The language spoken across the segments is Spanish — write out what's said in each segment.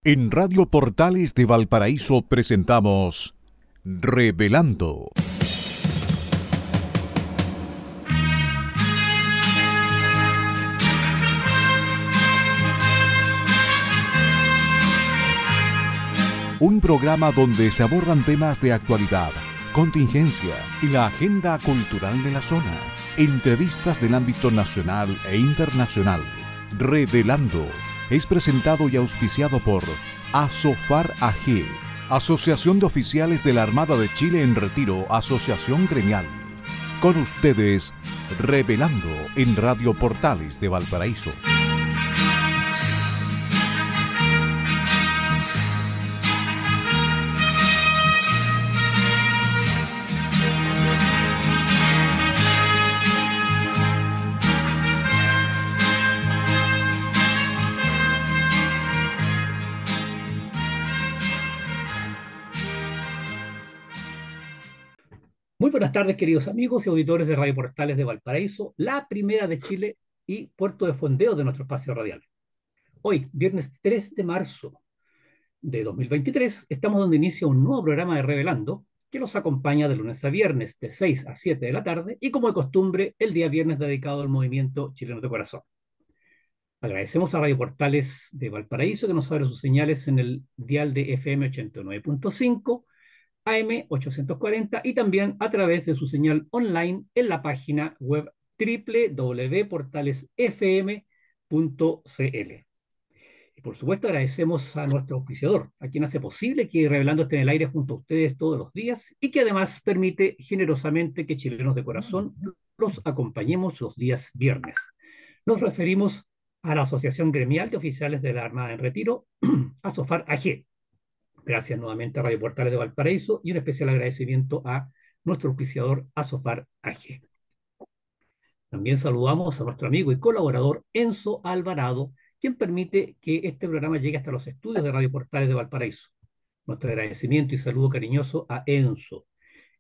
En Radio Portales de Valparaíso presentamos Revelando. Un programa donde se abordan temas de actualidad, contingencia y la agenda cultural de la zona. Entrevistas del ámbito nacional e internacional. Revelando es presentado y auspiciado por Asofar AG, Asociación de Oficiales de la Armada de Chile en Retiro, Asociación Gremial. Con ustedes, Revelando en Radio Portales de Valparaíso. Muy buenas tardes, queridos amigos y auditores de Radio Portales de Valparaíso, la primera de Chile y puerto de fondeo de nuestro espacio radial. Hoy, viernes 3 de marzo de 2023, estamos dando inicio a un nuevo programa de Revelando que los acompaña de lunes a viernes de 6 a 7 de la tarde y, como de costumbre, el día viernes dedicado al movimiento Chileno de Corazón. Agradecemos a Radio Portales de Valparaíso que nos abre sus señales en el dial de FM 89.5, AM 840 y también a través de su señal online en la página web www.portalesfm.cl. Y por supuesto agradecemos a nuestro auspiciador, a quien hace posible que Revelando esté en el aire junto a ustedes todos los días y que además permite generosamente que Chilenos de Corazón los acompañemos los días viernes. Nos referimos a la Asociación Gremial de Oficiales de la Armada en Retiro, Asofar AG. Gracias nuevamente a Radio Portales de Valparaíso y un especial agradecimiento a nuestro auspiciador Asofar AG. También saludamos a nuestro amigo y colaborador Enzo Alvarado, quien permite que este programa llegue hasta los estudios de Radio Portales de Valparaíso. Nuestro agradecimiento y saludo cariñoso a Enzo.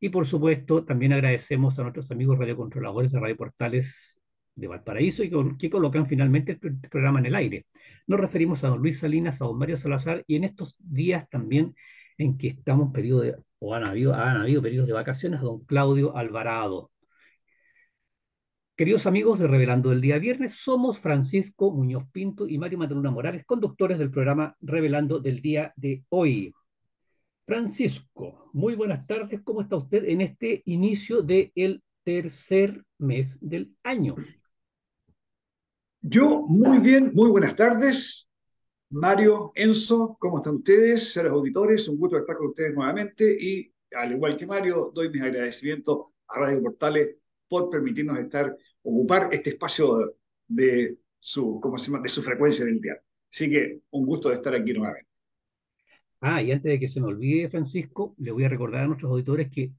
Y por supuesto, también agradecemos a nuestros amigos radiocontroladores de Radio Portales de Valparaíso y que colocan finalmente el programa en el aire. Nos referimos a don Luis Salinas, a don Mario Salazar y en estos días también en que estamos en periodo de, o han habido periodos de vacaciones, a don Claudio Alvarado. Queridos amigos de Revelando del día viernes, somos Francisco Muñoz Pinto y Mario Mataluna Morales, conductores del programa Revelando del día de hoy. Francisco, muy buenas tardes. ¿Cómo está usted en este inicio del tercer mes del año? Yo muy bien, muy buenas tardes. Mario, Enzo, ¿cómo están ustedes? Seres auditores, un gusto estar con ustedes nuevamente y al igual que Mario, doy mis agradecimientos a Radio Portales por permitirnos ocupar este espacio de su, ¿cómo se llama?, de su frecuencia del día. Así que un gusto de estar aquí nuevamente. Y antes de que se me olvide, Francisco, le voy a recordar a nuestros auditores que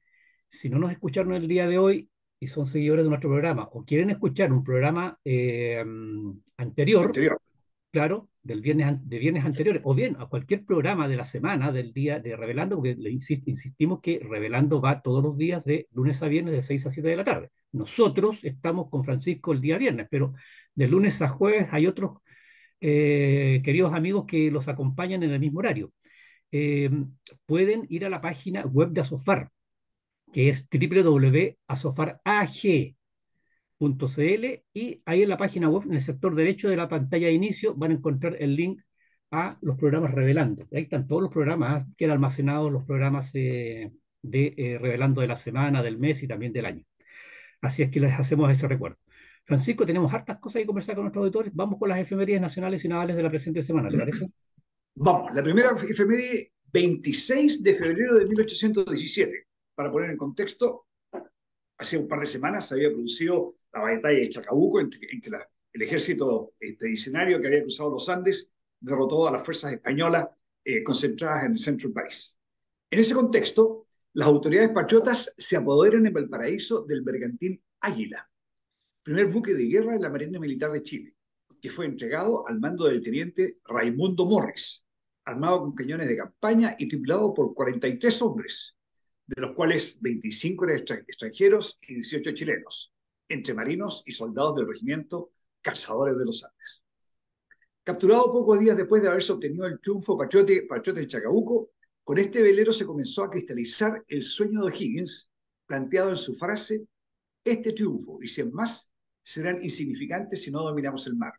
si no nos escucharon el día de hoy y son seguidores de nuestro programa o quieren escuchar un programa anterior, Anterior. claro, de viernes anteriores, o bien a cualquier programa de la semana, del día de Revelando, porque insistimos que Revelando va todos los días de lunes a viernes de 6 a 7 de la tarde. Nosotros estamos con Francisco el día viernes, pero de lunes a jueves hay otros queridos amigos que los acompañan en el mismo horario. eh, Pueden ir a la página web de Asofar, que es www.asofarag.cl, y ahí en la página web, en el sector derecho de la pantalla de inicio, van a encontrar el link a los programas Revelando. Ahí están todos los programas, quedan almacenados los programas Revelando de la semana, del mes y también del año. Así es que les hacemos ese recuerdo. Francisco, tenemos hartas cosas que conversar con nuestros auditores. Vamos con las efemérides nacionales y navales de la presente semana, ¿te parece? Vamos, la primera efeméride, 26 de febrero de 1817. Para poner en contexto, hace un par de semanas se había producido la batalla de Chacabuco, en que el ejército expedicionario que había cruzado los Andes derrotó a las fuerzas españolas concentradas en el centro del país. En ese contexto, las autoridades patriotas se apoderan en Valparaíso del bergantín Águila, primer buque de guerra de la Marina Militar de Chile, que fue entregado al mando del teniente Raimundo Morris, armado con cañones de campaña y tripulado por 43 hombres, de los cuales 25 eran extranjeros y 18 chilenos, entre marinos y soldados del regimiento Cazadores de los Andes. Capturado pocos días después de haberse obtenido el triunfo patriota en Chacabuco, con este velero se comenzó a cristalizar el sueño de O'Higgins, planteado en su frase: este triunfo y 100 más serán insignificantes si no dominamos el mar,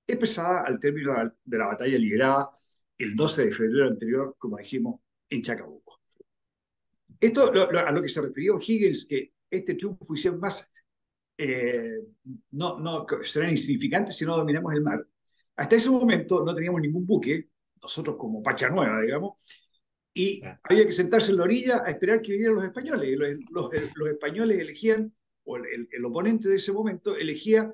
expresada al término de la batalla librada el 12 de febrero anterior, como dijimos, en Chacabuco. Esto a lo que se refirió O'Higgins, que este triunfo y 100 más no serán insignificantes si no dominamos el mar. Hasta ese momento no teníamos ningún buque, nosotros como Pacha Nueva, digamos, y había que sentarse en la orilla a esperar que vinieran los españoles. Los españoles elegían, o el oponente de ese momento elegía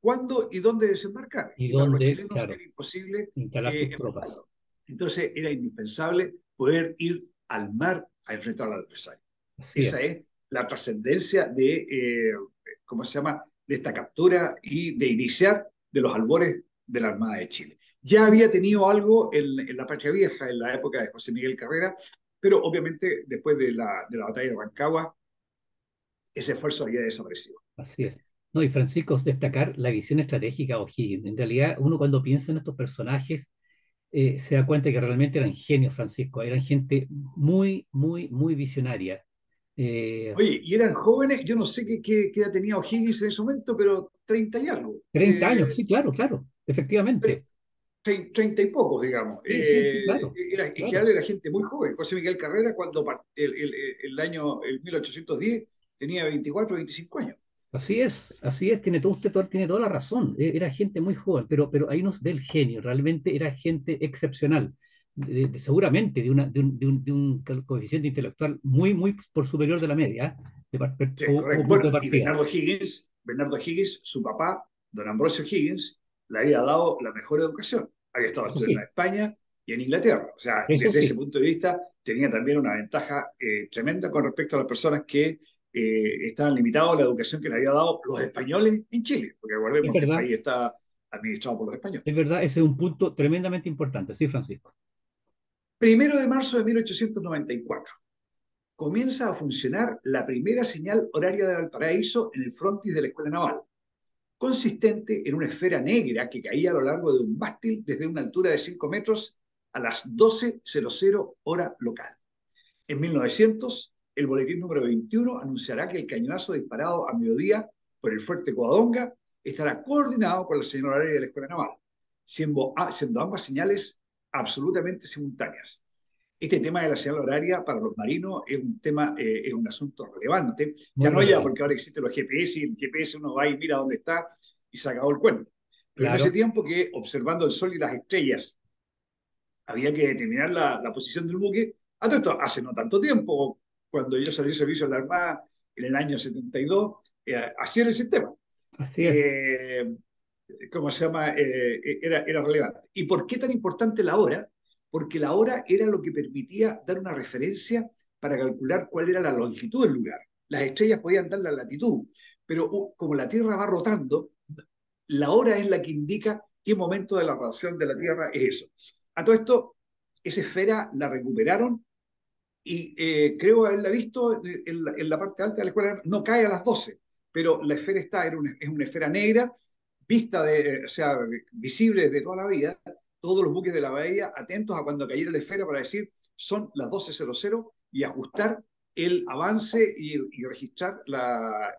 cuándo y dónde desembarcar. Y para los dónde, chilenos claro, era imposible instalar sus tropas. enfrentarlo. Entonces era indispensable poder ir al mar a enfrentar al adversario. Esa es la trascendencia de, ¿cómo se llama?, de esta captura y de iniciar de los albores de la Armada de Chile. Ya había tenido algo en la Patria Vieja, en la época de José Miguel Carrera, pero obviamente después de la batalla de Rancagua, ese esfuerzo había desaparecido. Así es. No, y Francisco, destacar la visión estratégica de O'Higgins. En realidad, uno cuando piensa en estos personajes, se da cuenta que realmente eran genios, Francisco. Eran gente muy, muy, muy visionaria. Oye, y eran jóvenes, yo no sé qué edad tenía O'Higgins en ese momento, pero 30 y algo. 30 años, sí, claro, claro, Pero efectivamente. 30 y pocos, digamos. Sí, sí, sí, claro, En claro. general era gente muy joven. José Miguel Carrera, cuando el año 1810, tenía 24 25 años. Así es, tiene toda la razón. Era gente muy joven, pero ahí nos ve el genio, realmente era gente excepcional. Seguramente de un coeficiente intelectual muy, muy por superior de la media, Sí, como correcto. punto de Bueno, y partida. Bernardo Higgins, su papá, don Ambrosio Higgins, le había dado la mejor educación. Había estado Eso estudiando en sí, España y en Inglaterra. O sea, eso desde ese sí, punto de vista, tenía también una ventaja tremenda con respecto a las personas que estaban limitados a la educación que le había dado los españoles en Chile, porque es recordemos que el verdad, país está administrado por los españoles. es verdad, ese es un punto tremendamente importante, sí, Francisco. 1 de marzo de 1894 comienza a funcionar la primera señal horaria de Valparaíso en el frontis de la Escuela Naval, consistente en una esfera negra que caía a lo largo de un mástil desde una altura de 5 metros a las 12:00 hora local. En 1900, el boletín número 21 anunciará que el cañonazo disparado a mediodía por el fuerte Covadonga estará coordinado con la señal horaria de la Escuela Naval, siendo ambas señales absolutamente simultáneas. Este tema de la señal horaria para los marinos es un tema, es un asunto relevante. Ya Muy no ya, porque relevante. ahora existen los GPS y el GPS uno va y mira dónde está y se acabó el cuento. Pero en ese Claro, tiempo que observando el sol y las estrellas había que determinar la posición del buque, a todo esto hace no tanto tiempo, cuando yo salí de servicio en la Armada en el año 72, así era el sistema. así es. Eh, ¿Cómo se llama? Era relevante. ¿Y por qué tan importante la hora? Porque la hora era lo que permitía dar una referencia para calcular cuál era la longitud del lugar. Las estrellas podían dar la latitud, pero como la Tierra va rotando, la hora es la que indica qué momento de la rotación de la Tierra es eso. A todo esto, esa esfera la recuperaron y creo haberla visto en la parte alta de la escuela, no cae a las 12, pero la esfera es una esfera negra, vista o sea, visible desde toda la vida, todos los buques de la bahía atentos a cuando cayera la esfera para decir son las 12:00 y ajustar el avance y registrar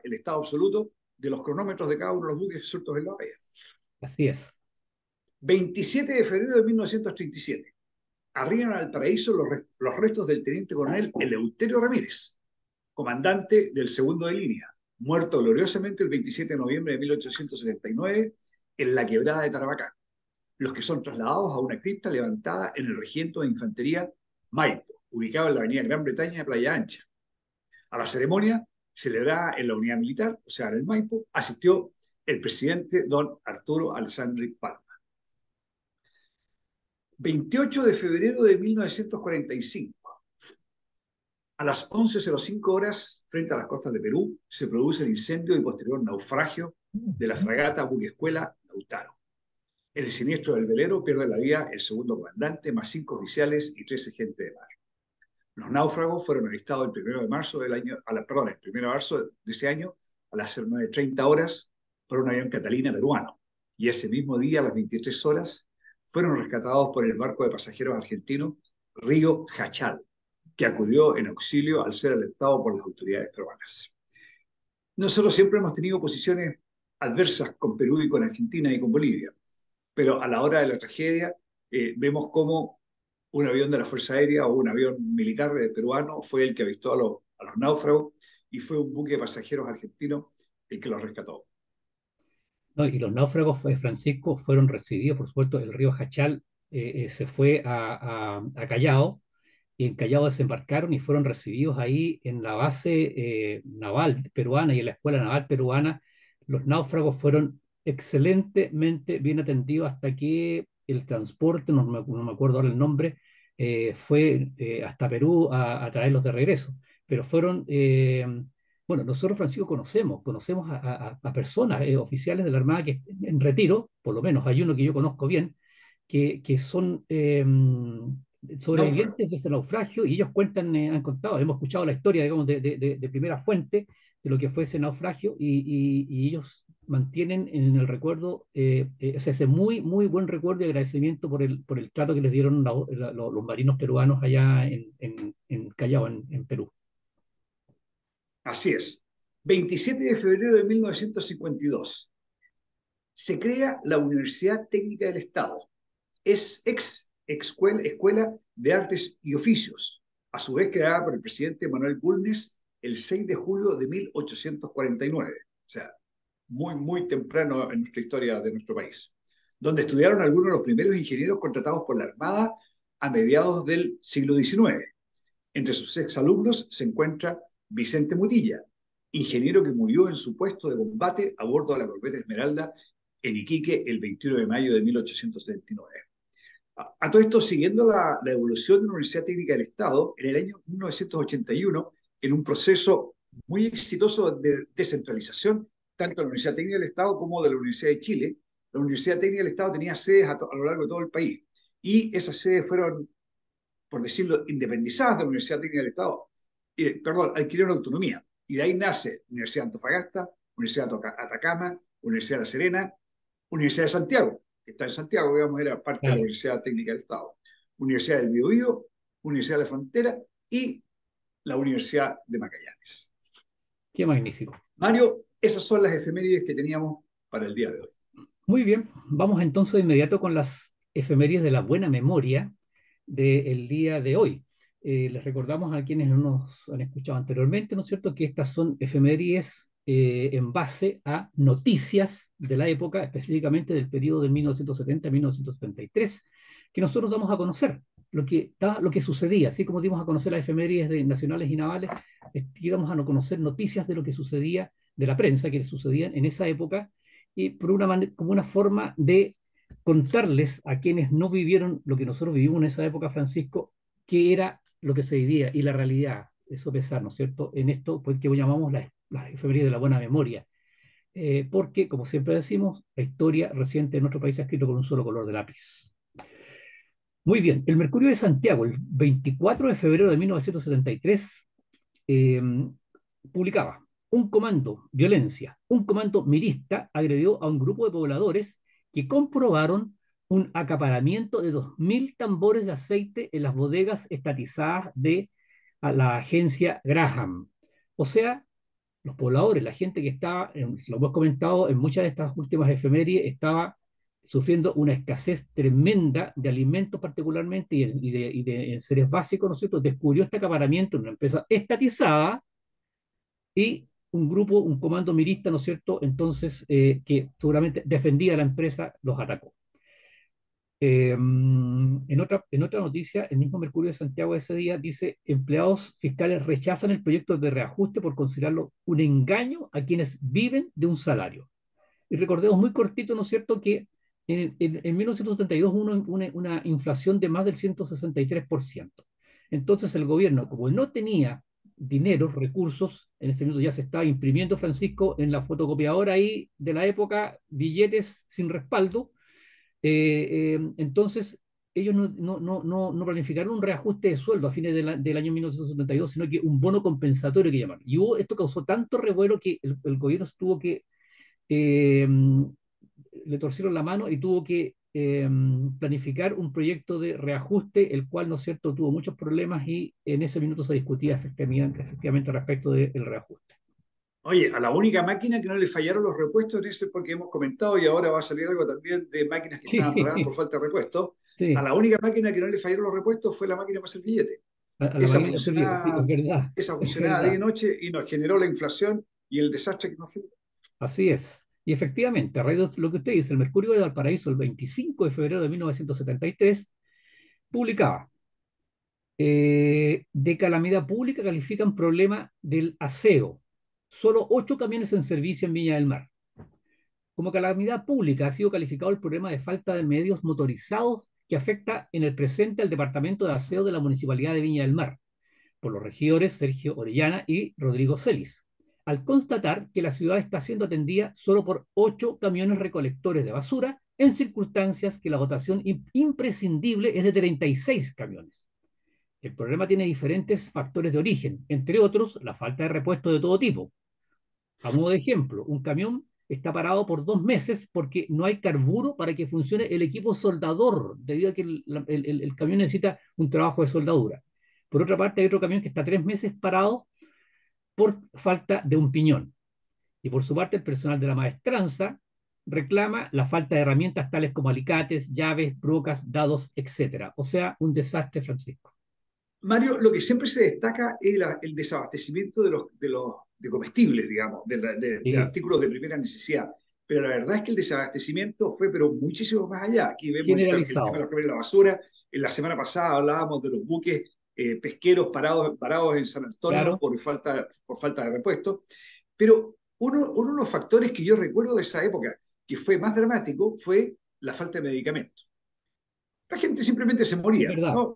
el estado absoluto de los cronómetros de cada uno de los buques sueltos en la bahía. Así es. 27 de febrero de 1937. Arriban al paraíso los restos del teniente coronel Eleuterio Ramírez, comandante del segundo de línea, muerto gloriosamente el 27 de noviembre de 1879 en la quebrada de Tarapacá, los que son trasladados a una cripta levantada en el regimiento de infantería Maipo, ubicado en la avenida Gran Bretaña de Playa Ancha. A la ceremonia, celebrada en la unidad militar, o sea, en el Maipo, asistió el presidente don Arturo Alessandri Palma. 28 de febrero de 1945. A las 11:05 horas, frente a las costas de Perú, se produce el incendio y posterior naufragio de la fragata buquescuela Lautaro. En el siniestro del velero pierde la vida el segundo comandante, más 5 oficiales y 13 agentes de mar. Los náufragos fueron avistados el 1 de marzo del año, perdón, el 1 de marzo de ese año, a las 9:30 horas, por un avión Catalina peruano. Y ese mismo día, a las 23 horas, fueron rescatados por el barco de pasajeros argentino Río Hachal, que acudió en auxilio al ser alertado por las autoridades peruanas. Nosotros siempre hemos tenido posiciones adversas con Perú y con Argentina y con Bolivia, pero a la hora de la tragedia vemos cómo un avión de la Fuerza Aérea o un avión militar peruano fue el que avistó a los náufragos y fue un buque de pasajeros argentino el que los rescató. No, y los náufragos, Francisco, fueron recibidos, por supuesto, el río Jachal se fue a Callao, y en Callao desembarcaron y fueron recibidos ahí en la base naval peruana y en la escuela naval peruana. Los náufragos fueron excelentemente bien atendidos hasta que el transporte, no me acuerdo ahora el nombre, fue hasta Perú a traerlos de regreso. Pero fueron, bueno, nosotros, Francisco, conocemos a personas, oficiales de la Armada que en retiro, por lo menos hay uno que yo conozco bien, que son Náufragos. sobrevivientes de ese naufragio y ellos cuentan, han contado, hemos escuchado la historia, digamos, de primera fuente de lo que fue ese naufragio y ellos mantienen en el recuerdo, ese muy, muy buen recuerdo y agradecimiento por el trato que les dieron los marinos peruanos allá en Callao, en Perú. Así es. 27 de febrero de 1952. Se crea la Universidad Técnica del Estado. Es escuela de Artes y Oficios, a su vez creada por el presidente Manuel Bulnes el 6 de julio de 1849, o sea, muy, muy temprano en nuestra historia de nuestro país, donde estudiaron algunos de los primeros ingenieros contratados por la Armada a mediados del siglo XIX. Entre sus exalumnos se encuentra Vicente Mutilla, ingeniero que murió en su puesto de combate a bordo de la corbeta Esmeralda en Iquique el 21 de mayo de 1879. A todo esto, siguiendo la evolución de la Universidad Técnica del Estado, en el año 1981, en un proceso muy exitoso de descentralización, tanto de la Universidad Técnica del Estado como de la Universidad de Chile, la Universidad Técnica del Estado tenía sedes a lo largo de todo el país, y esas sedes fueron, por decirlo, independizadas de la Universidad Técnica del Estado, perdón, adquirieron autonomía, y de ahí nace Universidad de Antofagasta, Universidad de Atacama, Universidad de La Serena, Universidad de Santiago, que está en Santiago, digamos, era parte de la Claro, Universidad Técnica del Estado, Universidad del Biobío, Universidad de la Frontera y la Universidad de Magallanes. qué magnífico. Mario, esas son las efemérides que teníamos para el día de hoy. Muy bien, vamos entonces de inmediato con las efemérides de la buena memoria del día de hoy. Les recordamos a quienes no nos han escuchado anteriormente, ¿no es cierto?, que estas son efemérides en base a noticias de la época, específicamente del periodo de 1970 a 1973, que nosotros damos a conocer lo que sucedía, así como dimos a conocer las efemérides nacionales y navales, íbamos a conocer noticias de lo que sucedía, de la prensa, que sucedían en esa época, y por como una forma de contarles a quienes no vivieron lo que nosotros vivimos en esa época, Francisco, qué era lo que se vivía y la realidad, eso pesar, ¿no es cierto?, en esto pues, que llamamos la efemérides de la buena memoria, porque, como siempre decimos, la historia reciente de nuestro país ha escrito con un solo color de lápiz. Muy bien, el Mercurio de Santiago, el 24 de febrero de 1973, eh, publicaba: un comando, violencia, un comando mirista agredió a un grupo de pobladores que comprobaron un acaparamiento de 2.000 tambores de aceite en las bodegas estatizadas de la agencia Graham. O sea, los pobladores, la gente que estaba, lo hemos comentado en muchas de estas últimas efemérides, estaba sufriendo una escasez tremenda de alimentos particularmente y de seres básicos, ¿no es cierto? Descubrió este acaparamiento en una empresa estatizada y un grupo, un comando mirista, ¿no es cierto? Entonces, que seguramente defendía a la empresa, los atacó. En otra noticia, el mismo Mercurio de Santiago de ese día dice: empleados fiscales rechazan el proyecto de reajuste por considerarlo un engaño a quienes viven de un salario. Y recordemos muy cortito, ¿no es cierto?, que en 1972 hubo una inflación de más del 163%. Entonces el gobierno, como no tenía dinero, recursos, en este momento ya se estaba imprimiendo, Francisco, en la fotocopiadora ahí de la época, billetes sin respaldo. Entonces ellos no planificaron un reajuste de sueldo a fines del año 1972, sino que un bono compensatorio que llamaron. Y esto causó tanto revuelo que el gobierno tuvo que, le torcieron la mano y tuvo que planificar un proyecto de reajuste, el cual, ¿no es cierto?, tuvo muchos problemas y en ese minuto se discutía efectivamente respecto del reajuste. Oye, a la única máquina que no le fallaron los repuestos, en ese porque hemos comentado y ahora va a salir algo también de máquinas que estaban paradas por Sí, falta de repuestos, a sí, la única máquina que no le fallaron los repuestos fue la máquina para hacer billete. a la Esa máquina de hacer billetes, sí, funcionaba, es esa funcionaba día y verdad, noche y nos generó la inflación y el desastre que nos generó. así es. Y efectivamente, a raíz de lo que usted dice, el Mercurio de Valparaíso, el 25 de febrero de 1973, publicaba, de calamidad pública califican problema del aseo. Solo 8 camiones en servicio en Viña del Mar. Como calamidad pública ha sido calificado el problema de falta de medios motorizados que afecta en el presente al Departamento de Aseo de la Municipalidad de Viña del Mar, por los regidores Sergio Orellana y Rodrigo Celis, al constatar que la ciudad está siendo atendida solo por 8 camiones recolectores de basura, en circunstancias que la dotación imprescindible es de 36 camiones. El problema tiene diferentes factores de origen, entre otros la falta de repuesto de todo tipo. A modo de ejemplo, un camión está parado por 2 meses porque no hay carburo para que funcione el equipo soldador, debido a que el camión necesita un trabajo de soldadura. Por otra parte, hay otro camión que está 3 meses parado por falta de un piñón. Y por su parte, el personal de la maestranza reclama la falta de herramientas tales como alicates, llaves, brocas, dados, etc. O sea, un desastre, Francisco. Mario, lo que siempre se destaca es el desabastecimiento de comestibles, digamos, de Sí, artículos de primera necesidad. Pero la verdad es que el desabastecimiento fue pero muchísimo más allá. Aquí vemos el tema de generalizado. los camiones de la basura. En la semana pasada hablábamos de los buques pesqueros parados en San Antonio Claro, por falta de repuesto. Pero uno de los factores que yo recuerdo de esa época que fue más dramático fue la falta de medicamentos. La gente simplemente se es moría, verdad. ¿no?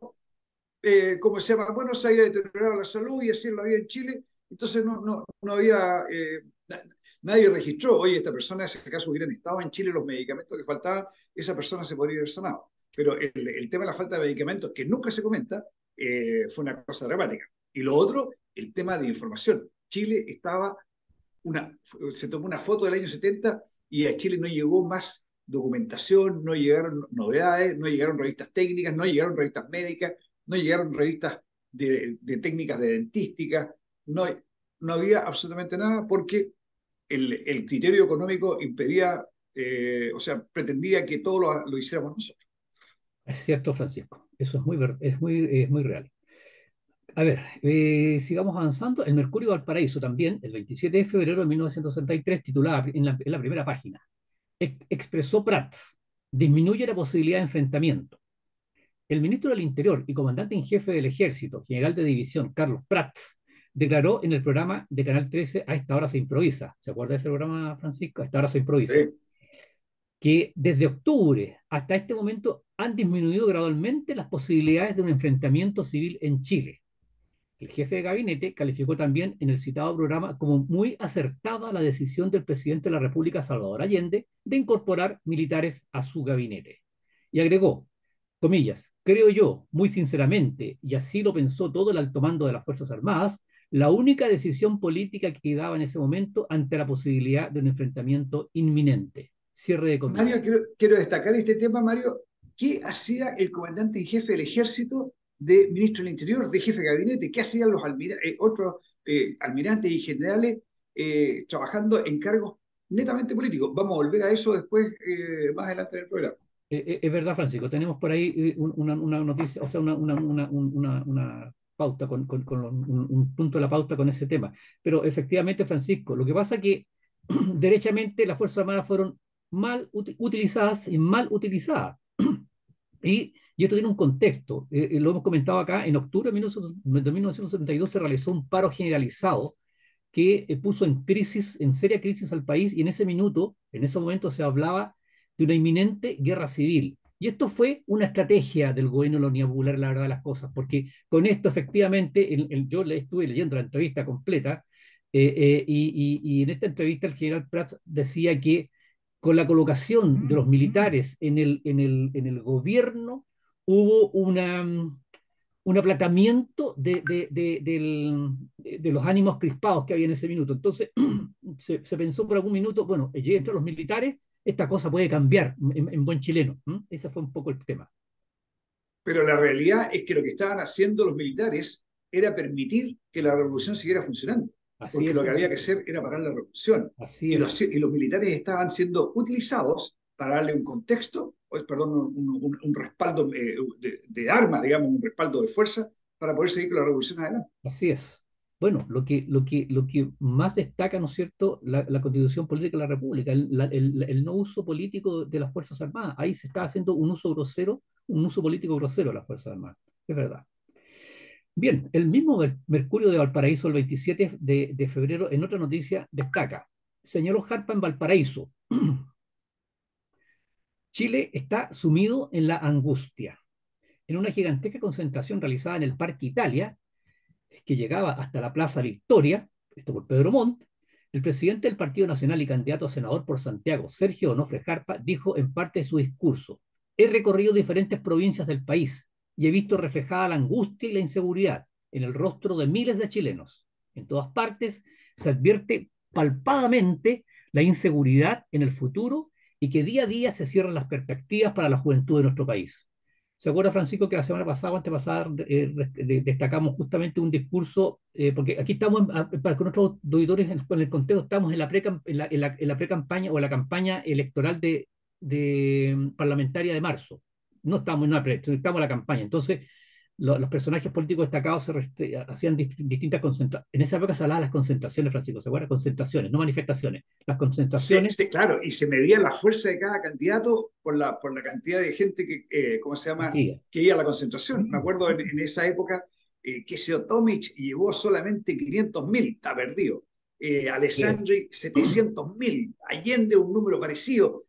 Como se llama, bueno, se había deteriorado la salud y así lo había en Chile, entonces no había, nadie registró, oye, esta persona, si acaso hubieran estado en Chile los medicamentos que faltaban, esa persona se podría haber sanado. Pero el tema de la falta de medicamentos, que nunca se comenta, fue una cosa dramática. Y lo otro, el tema de información. Chile estaba, se tomó una foto del año 70 y a Chile no llegó más documentación, no llegaron novedades, no llegaron revistas técnicas, no llegaron revistas médicas, no llegaron revistas de técnicas de dentística, no, no había absolutamente nada porque el criterio económico impedía, o sea, pretendía que todo lo hiciéramos nosotros. Es cierto, Francisco. Eso es muy real. A ver, sigamos avanzando. El Mercurio de Valparaíso también, el 27 de febrero de 1963, titulada en la primera página, expresó Prats, disminuye la posibilidad de enfrentamiento. El ministro del Interior y comandante en jefe del Ejército, general de división, Carlos Prats, declaró en el programa de Canal 13, A esta hora se improvisa. ¿Se acuerda de ese programa, Francisco? A esta hora se improvisa. Sí. Que desde octubre hasta este momento han disminuido gradualmente las posibilidades de un enfrentamiento civil en Chile. El jefe de gabinete calificó también en el citado programa como muy acertada la decisión del presidente de la República, Salvador Allende, de incorporar militares a su gabinete. Y agregó, comillas, creo yo, muy sinceramente, y así lo pensó todo el alto mando de las Fuerzas Armadas, la única decisión política que quedaba en ese momento ante la posibilidad de un enfrentamiento inminente. Cierre de Mario, comillas. quiero destacar este tema, Mario. ¿Qué hacía el comandante en jefe del ejército de ministro del Interior, de jefe de gabinete? ¿Qué hacían los otros almirantes y generales trabajando en cargos netamente políticos? Vamos a volver a eso después, más adelante en el programa. Es verdad, Francisco, tenemos por ahí una noticia, o sea, una pauta un punto de la pauta con ese tema. Pero efectivamente, Francisco, lo que pasa es que derechamente las Fuerzas Armadas fueron mal utilizadas y mal utilizadas. Y esto tiene un contexto. Lo hemos comentado acá, en octubre de 1972 se realizó un paro generalizado que puso en seria crisis al país, y en ese momento se hablaba de una inminente guerra civil. Y esto fue una estrategia del gobierno de la Unidad Popular, la verdad de las cosas, porque con esto efectivamente, yo le estuve leyendo la entrevista completa, y en esta entrevista el general Prats decía que con la colocación de los militares en el gobierno hubo un aplatamiento de los ánimos crispados que había en ese minuto. Entonces se pensó por algún minuto, bueno, entran los militares esta cosa puede cambiar en buen chileno. Ese fue un poco el tema. Pero la realidad es que lo que estaban haciendo los militares era permitir que la revolución siguiera funcionando, Así porque es, lo que había que Francisco. hacer era parar la revolución. Así es. Y los militares estaban siendo utilizados para darle un contexto, perdón, un respaldo de armas, digamos, un respaldo de fuerza para poder seguir con la revolución adelante. Así es. Bueno, lo que más destaca, ¿no es cierto?, la Constitución Política de la República, el no uso político de las Fuerzas Armadas. Ahí se está haciendo un uso grosero, un uso político grosero de las Fuerzas Armadas. Es verdad. Bien, el mismo Mercurio de Valparaíso, el 27 de febrero, en otra noticia, destaca: señaló Harpa en Valparaíso, Chile está sumido en la angustia. En una gigantesca concentración realizada en el Parque Italia, que llegaba hasta la Plaza Victoria, esto por Pedro Montt, el presidente del Partido Nacional y candidato a senador por Santiago, Sergio Onofre Jarpa, dijo en parte de su discurso: he recorrido diferentes provincias del país y he visto reflejada la angustia y la inseguridad en el rostro de miles de chilenos. En todas partes se advierte palpadamente la inseguridad en el futuro y que día a día se cierran las perspectivas para la juventud de nuestro país. ¿Se acuerda, Francisco, que la semana pasada o antepasada destacamos justamente un discurso? Porque aquí estamos, para que nuestros auditores en el contexto, estamos en la pre-campaña o en la campaña electoral parlamentaria de marzo. No estamos en una pre, estamos en la campaña. Entonces, los personajes políticos destacados hacían distintas concentraciones. En esa época se hablaba de las concentraciones, Francisco, ¿se acuerda? Concentraciones, no manifestaciones. Las concentraciones. Claro, y se medía la fuerza de cada candidato por la cantidad de gente que, ¿cómo se llama?, Así es. que iba a la concentración. Me acuerdo en esa época que Tomic llevó solamente 500.000, está perdido. Alessandri, 700.000. Allende, un número parecido.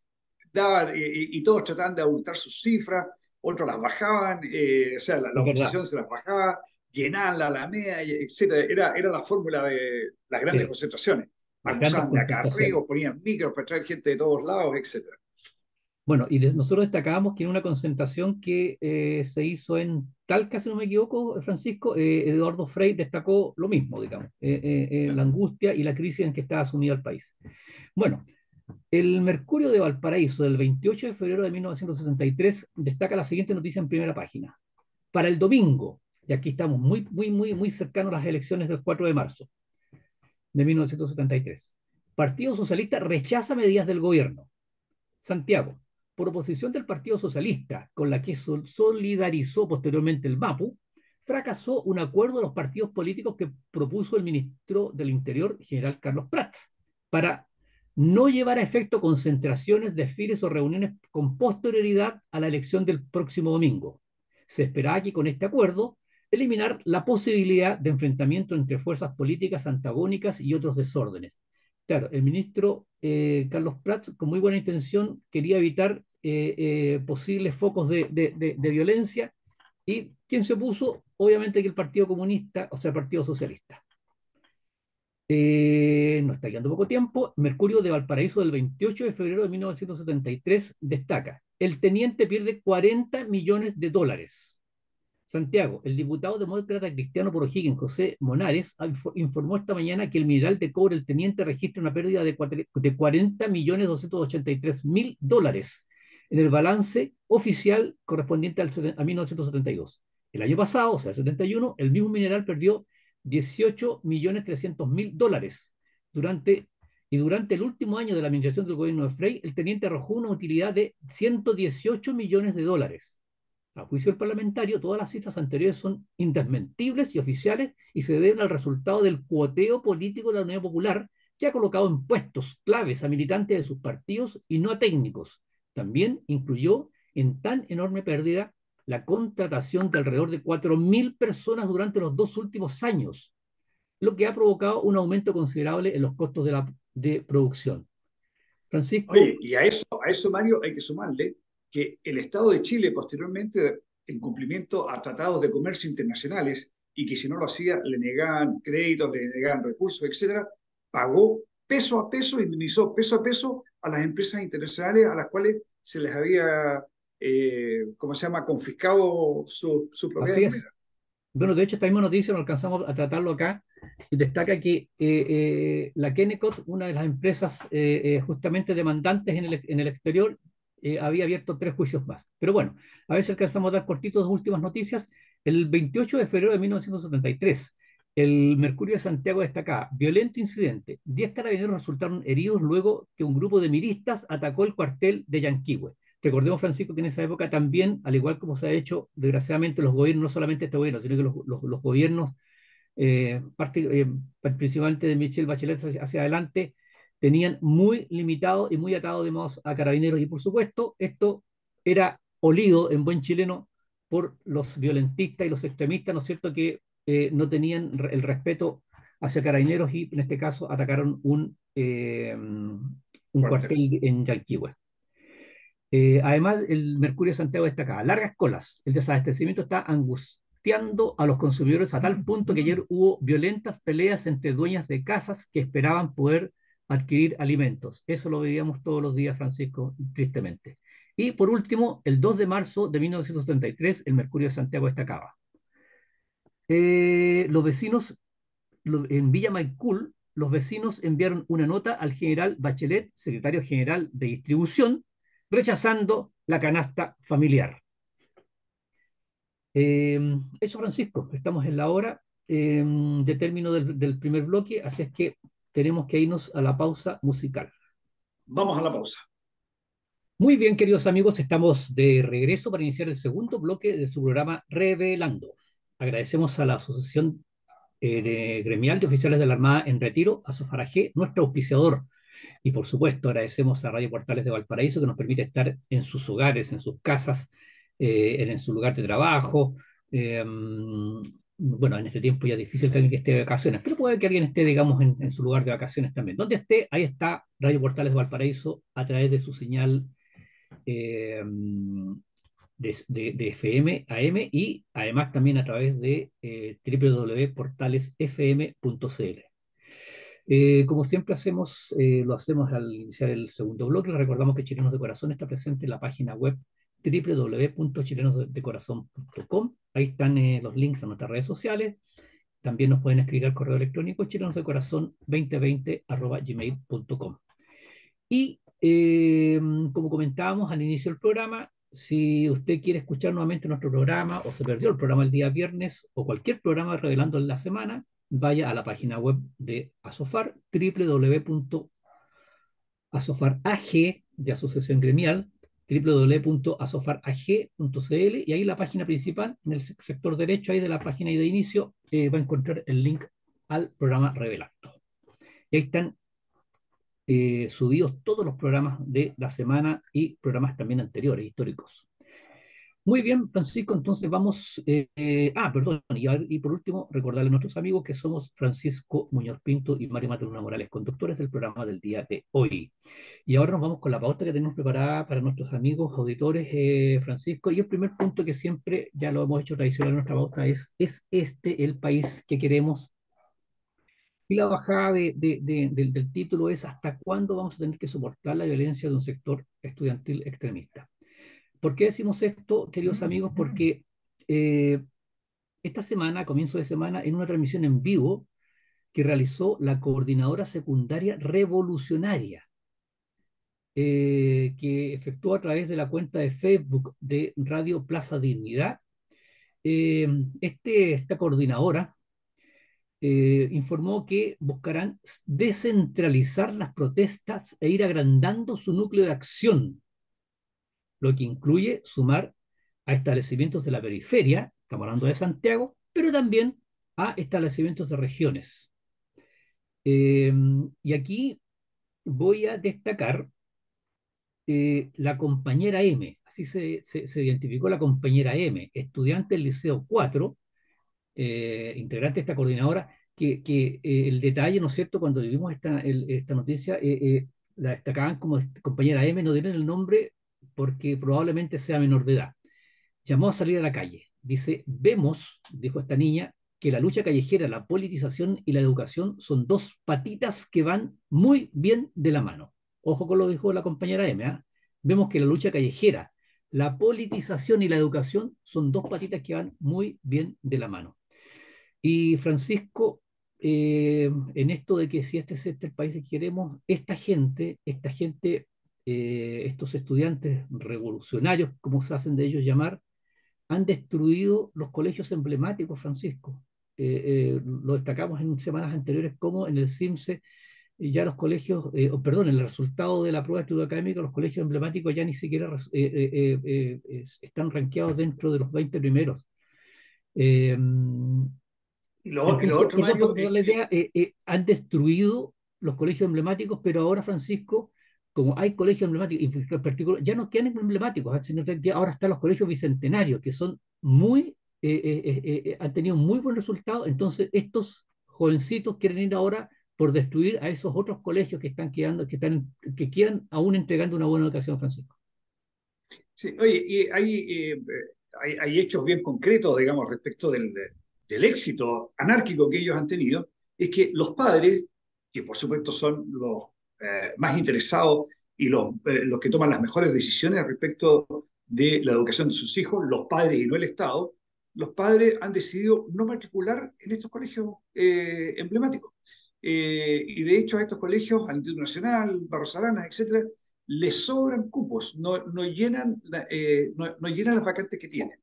Y todos trataban de abultar sus cifras, otros las bajaban, o sea, la Es verdad. oposición se las bajaba, llenaban la Alameda, etc. Era la fórmula de las grandes Sí, concentraciones. las grandes Abusaban de concentraciones. acarreos, ponían micros para traer gente de todos lados, etc. Bueno, y nosotros destacábamos que en una concentración que se hizo en Talca, si no me equivoco, Francisco, Eduardo Frei destacó lo mismo, digamos, la angustia y la crisis en que estaba sumido el país. Bueno, el Mercurio de Valparaíso del 28 de febrero de 1973 destaca la siguiente noticia en primera página. Para el domingo, y aquí estamos muy, muy, muy, muy cercanos a las elecciones del 4 de marzo de 1973, Partido Socialista rechaza medidas del gobierno. Santiago, por oposición del Partido Socialista, con la que solidarizó posteriormente el MAPU, fracasó un acuerdo de los partidos políticos que propuso el ministro del Interior, general Carlos Prats, para no llevar a efecto concentraciones, desfiles o reuniones con posterioridad a la elección del próximo domingo. Se esperaba que con este acuerdo eliminar la posibilidad de enfrentamiento entre fuerzas políticas antagónicas y otros desórdenes. Claro, el ministro Carlos Prats, con muy buena intención, quería evitar posibles focos de violencia. ¿Y quién se opuso? Obviamente que el Partido Comunista, o sea, el Partido Socialista. Nos está quedando poco tiempo. Mercurio de Valparaíso del 28 de febrero de 1973 destaca: el teniente pierde 40 millones de dólares. Santiago, el diputado demócrata cristiano por O'Higgins, José Monares, informó esta mañana que el mineral de cobre El Teniente registra una pérdida de 40.283.000 dólares en el balance oficial correspondiente a 1972. El año pasado, o sea, el 71, el mismo mineral perdió 18.300.000 dólares. Durante el último año de la administración del gobierno de Frey, el teniente arrojó una utilidad de 118 millones de dólares. A juicio del parlamentario, todas las cifras anteriores son indesmentibles y oficiales y se deben al resultado del cuoteo político de la Unidad Popular, que ha colocado en puestos claves a militantes de sus partidos y no a técnicos. También incluyó en tan enorme pérdida la contratación de alrededor de 4.000 personas durante los 2 últimos años, lo que ha provocado un aumento considerable en los costos de producción. Francisco. Oye, y a eso, Mario, hay que sumarle que el Estado de Chile posteriormente, en cumplimiento a tratados de comercio internacionales, y que si no lo hacía le negaban créditos, le negaban recursos, etcétera, pagó peso a peso, indemnizó peso a peso a las empresas internacionales a las cuales se les había, ¿cómo se llama?, confiscado su propiedad Así es. minera. Bueno, de hecho, esta misma noticia no alcanzamos a tratarlo acá, y destaca que la Kennecott, una de las empresas justamente demandantes en el exterior, había abierto 3 juicios más. Pero bueno, a ver si alcanzamos a dar cortitos dos últimas noticias. El 28 de febrero de 1973, el Mercurio de Santiago destaca, violento incidente. 10 carabineros resultaron heridos luego que un grupo de milistas atacó el cuartel de Yanquihue. Recordemos, Francisco, que en esa época también, al igual como se ha hecho, desgraciadamente, los gobiernos, no solamente este gobierno, sino que los gobiernos, principalmente de Michelle Bachelet hacia adelante, tenían muy limitado y muy atado de modos a carabineros. Y por supuesto, esto era olido en buen chileno por los violentistas y los extremistas, ¿no es cierto?, que no tenían el respeto hacia carabineros y en este caso atacaron un Cuartel. cuartel en Yanquihue. Además, el Mercurio de Santiago destacaba largas colas. El desabastecimiento está angustiando a los consumidores a tal punto que ayer hubo violentas peleas entre dueñas de casas que esperaban poder adquirir alimentos. Eso lo veíamos todos los días, Francisco, tristemente. Y por último, el 2 de marzo de 1973, el Mercurio de Santiago destacaba. Los vecinos en Villa Maipú, los vecinos enviaron una nota al general Bachelet, secretario general de distribución, rechazando la canasta familiar. Eso, Francisco, estamos en la hora de término del primer bloque, así es que tenemos que irnos a la pausa musical. Vamos a la pausa. Muy bien, queridos amigos, estamos de regreso para iniciar el segundo bloque de su programa Revelando. Agradecemos a la Asociación Gremial de Oficiales de la Armada en Retiro, ASOFARAG, nuestro auspiciador. Y por supuesto, agradecemos a Radio Portales de Valparaíso que nos permite estar en sus hogares, en sus casas, en su lugar de trabajo. Bueno, en este tiempo ya es difícil que alguien esté de vacaciones, pero puede que alguien esté, digamos, en su lugar de vacaciones también. Donde esté, ahí está Radio Portales de Valparaíso a través de su señal eh, de FM, AM y además también a través de www.portalesfm.cl. Como siempre hacemos, lo hacemos al iniciar el segundo bloque. Les recordamos que Chilenos de Corazón está presente en la página web www.chilenosdecorazon.com. Ahí están los links a nuestras redes sociales. También nos pueden escribir al correo electrónico chilenosdecorazon2020@gmail.com. Y como comentábamos al inicio del programa, si usted quiere escuchar nuevamente nuestro programa o se perdió el programa el día viernes o cualquier programa revelando en la semana, vaya a la página web de Asofar, www.asofarag, de Asociación Gremial, www.asofarag.cl, y ahí la página principal, en el sector derecho ahí de la página de inicio, va a encontrar el link al programa Revelando. Y ahí están subidos todos los programas de la semana y programas también anteriores, históricos. Muy bien, Francisco, entonces vamos. Perdón, y por último, recordarle a nuestros amigos que somos Francisco Muñoz Pinto y Mario Maturana Morales, conductores del programa del día de hoy. Y ahora nos vamos con la pauta que tenemos preparada para nuestros amigos auditores, Francisco. Y el primer punto que siempre ya lo hemos hecho tradicional en nuestra pauta ¿es este el país que queremos? Y la bajada del título es ¿hasta cuándo vamos a tener que soportar la violencia de un sector estudiantil extremista? ¿Por qué decimos esto, queridos amigos? Porque eh, esta semana, a comienzo de semana, en una transmisión en vivo que realizó la Coordinadora Secundaria Revolucionaria, que efectuó a través de la cuenta de Facebook de Radio Plaza Dignidad, esta coordinadora informó que buscarán descentralizar las protestas e ir agrandando su núcleo de acción, lo que incluye sumar a establecimientos de la periferia, estamos hablando de Santiago, pero también a establecimientos de regiones. Y aquí voy a destacar la compañera M, así se identificó la compañera M, estudiante del Liceo 4, integrante de esta coordinadora, que el detalle, ¿no es cierto?, cuando vivimos esta noticia, la destacaban como compañera M, no dieron el nombre porque probablemente sea menor de edad. Llamó a salir a la calle. Dice, vemos, dijo esta niña, que la lucha callejera, la politización y la educación son dos patitas que van muy bien de la mano. Ojo con lo que dijo la compañera M, ¿eh? Vemos que la lucha callejera, la politización y la educación son dos patitas que van muy bien de la mano. Y Francisco, en esto de que si este es el país que queremos, estos estudiantes revolucionarios, como se hacen de ellos llamar, han destruido los colegios emblemáticos, Francisco. Lo destacamos en semanas anteriores como en el CIMSE, ya los colegios, perdón, en el resultado de la prueba de estudio académico, los colegios emblemáticos ya ni siquiera están rankeados dentro de los 20 primeros. Eh, Y lo entonces, otro, perdón, Mario, para dar es la que idea, han destruido los colegios emblemáticos, pero ahora, Francisco, como hay colegios emblemáticos, y en particular, ya no quedan emblemáticos, sino que ahora están los colegios bicentenarios, que son han tenido muy buen resultado. Entonces, estos jovencitos quieren ir ahora por destruir a esos otros colegios que están quedando, que quedan aún entregando una buena educación, Francisco. sí, oye, y hay hechos bien concretos, digamos, respecto del éxito anárquico que ellos han tenido, es que los padres, que por supuesto son los más interesados y los que toman las mejores decisiones respecto de la educación de sus hijos, los padres y no el Estado, los padres han decidido no matricular en estos colegios emblemáticos. Y de hecho a estos colegios, al Instituto Nacional, Barros Aranas, etcétera, les sobran cupos, no llenan, no llenan las vacantes que tienen.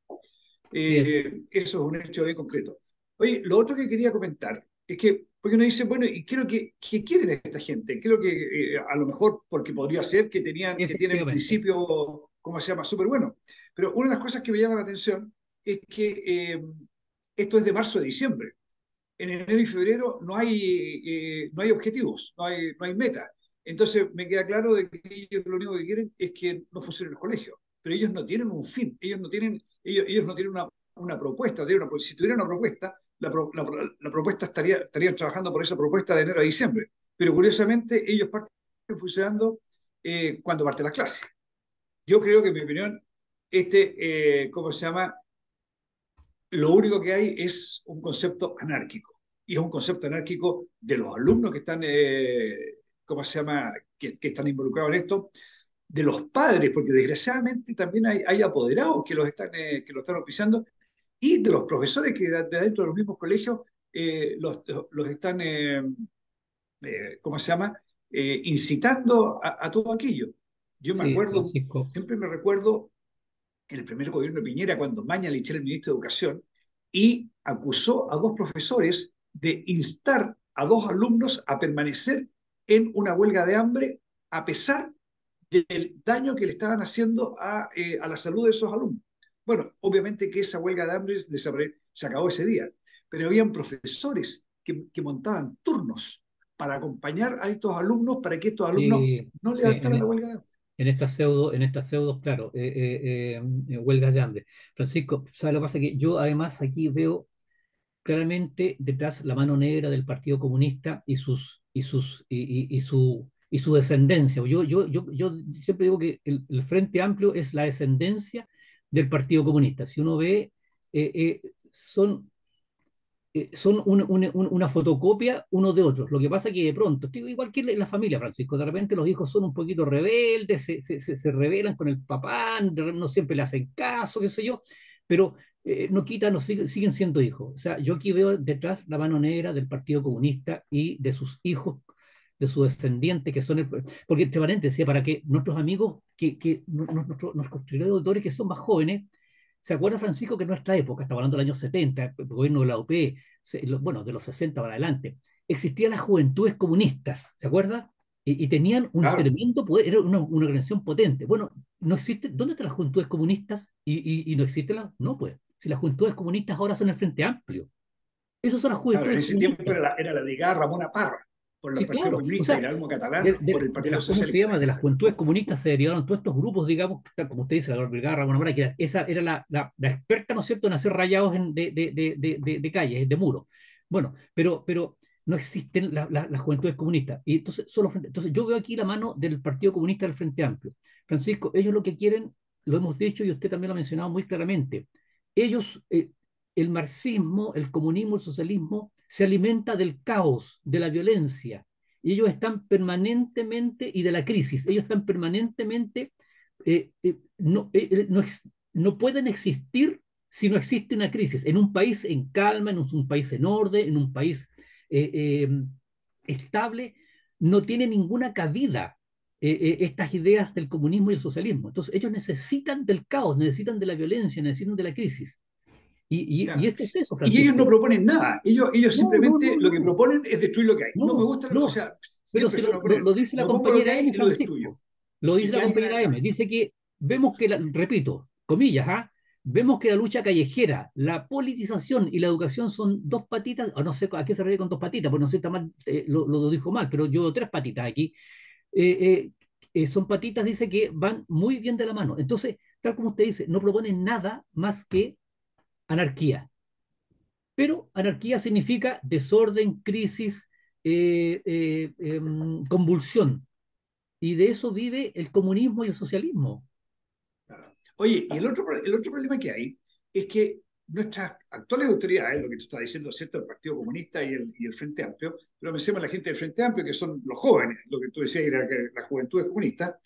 Sí, Eso es un hecho bien concreto. Oye, lo otro que quería comentar es que, porque uno dice, bueno, ¿y qué es lo que quieren esta gente? Creo que a lo mejor porque podría ser que tienen efectivamente. principios, ¿cómo se llama?, súper buenos. Pero una de las cosas que me llama la atención es que esto es de marzo a diciembre. En enero y febrero no hay objetivos, no hay metas. Entonces me queda claro de que ellos lo único que quieren es que no funcione el colegio. Pero ellos no tienen un fin, ellos no tienen una propuesta. Si tuvieran una propuesta, la propuesta estarían trabajando por esa propuesta de enero a diciembre. Pero curiosamente ellos parten funcionando cuando parte la clase. Yo creo que, en mi opinión, ¿cómo se llama? Lo único que hay es un concepto anárquico. Y es un concepto anárquico de los alumnos que están, ¿cómo se llama?, que están involucrados en esto, de los padres, porque desgraciadamente también hay apoderados que lo están auspiciando, y de los profesores que de dentro de los mismos colegios los están, ¿cómo se llama?, incitando a todo aquello. Yo me Sí, acuerdo, Francisco. siempre me recuerdo en el primer gobierno de Piñera, cuando Mañalich era el ministro de Educación, y acusó a dos profesores de instar a dos alumnos a permanecer en una huelga de hambre a pesar del daño que le estaban haciendo a la salud de esos alumnos. Bueno, obviamente que esa huelga de hambre se acabó ese día, pero habían profesores que montaban turnos para acompañar a estos alumnos para que estos alumnos Sí, no sí, levantaran la huelga de hambre. en estas pseudos, claro, huelgas de hambre. Francisco, ¿sabes lo que pasa? Que yo además aquí veo claramente detrás la mano negra del Partido Comunista y su descendencia. Yo siempre digo que el Frente Amplio es la descendencia del Partido Comunista. Si uno ve, son una fotocopia uno de otros. Lo que pasa es que de pronto, igual que en la familia, Francisco, de repente los hijos son un poquito rebeldes, se rebelan con el papá, no siempre le hacen caso, qué sé yo, pero no quitan, no siguen siendo hijos. O sea, yo aquí veo detrás la mano negra del Partido Comunista y de sus hijos, de sus descendientes, que son porque, entre paréntesis, para que nuestros amigos, nuestros auditores que son más jóvenes, ¿se acuerda, Francisco, que en nuestra época, estamos hablando del año 70, el gobierno de la UP, bueno, de los 60 para adelante, existían las juventudes comunistas, ¿se acuerda? Y tenían un Claro, tremendo poder, era una organización potente. Bueno, no existe, ¿dónde están las juventudes comunistas? Y no existen las, no pues, si las juventudes comunistas ahora son el Frente Amplio, esas son las claro, en juventudes ese tiempo comunistas. era la brigada Ramona Parra por el Sí, Partido claro. O Comunista y sea, el Almo Catalán por el Partido ¿cómo se llama? Socialista. De las juventudes comunistas se derivaron todos estos grupos, digamos, tal como usted dice, la brigada Ramón Amara, que esa era la experta, ¿no es cierto?, en hacer rayados de calles, de muros. Bueno, pero no existen las juventudes comunistas. Y entonces yo veo aquí la mano del Partido Comunista del Frente Amplio. Francisco, ellos lo que quieren, lo hemos dicho y usted también lo ha mencionado muy claramente, ellos, el marxismo, el comunismo, el socialismo, se alimenta del caos, de la violencia, y ellos están permanentemente, y de la crisis, ellos están permanentemente, no pueden existir si no existe una crisis en un país en calma, en un país en orden, en un país eh, eh, estable, no tiene ninguna cabida estas ideas del comunismo y el socialismo. Entonces, ellos necesitan del caos, necesitan de la violencia, necesitan de la crisis. Y Claro. esto es eso, Y ellos no Francisco. proponen nada. Ellos No, no, no, simplemente lo que no, proponen es destruir lo que hay. No me no, gusta, o no. sea, Pero siempre si se van a oponer. lo dice la No pongo lo que compañera hay M, y lo destruyo. Francisco. Lo Y dice que la alguien compañera haga M. cambio. Dice que vemos que, repito, comillas, ¿ah? Vemos que la lucha callejera, la politización y la educación son dos patitas, o no sé a qué se refiere con dos patitas, pues no sé, está mal, lo dijo mal, pero yo veo tres patitas aquí. Eh, son patitas, dice que van muy bien de la mano. Entonces, tal como usted dice, no proponen nada más que anarquía. Pero anarquía significa desorden, crisis, convulsión. Y de eso vive el comunismo y el socialismo. Claro. Oye, y el otro problema que hay es que nuestras actuales autoridades, lo que tú estás diciendo, ¿cierto? El Partido Comunista y el Frente Amplio, pero pensemos en la gente del Frente Amplio, que son los jóvenes, lo que tú decías era que la juventud es comunista,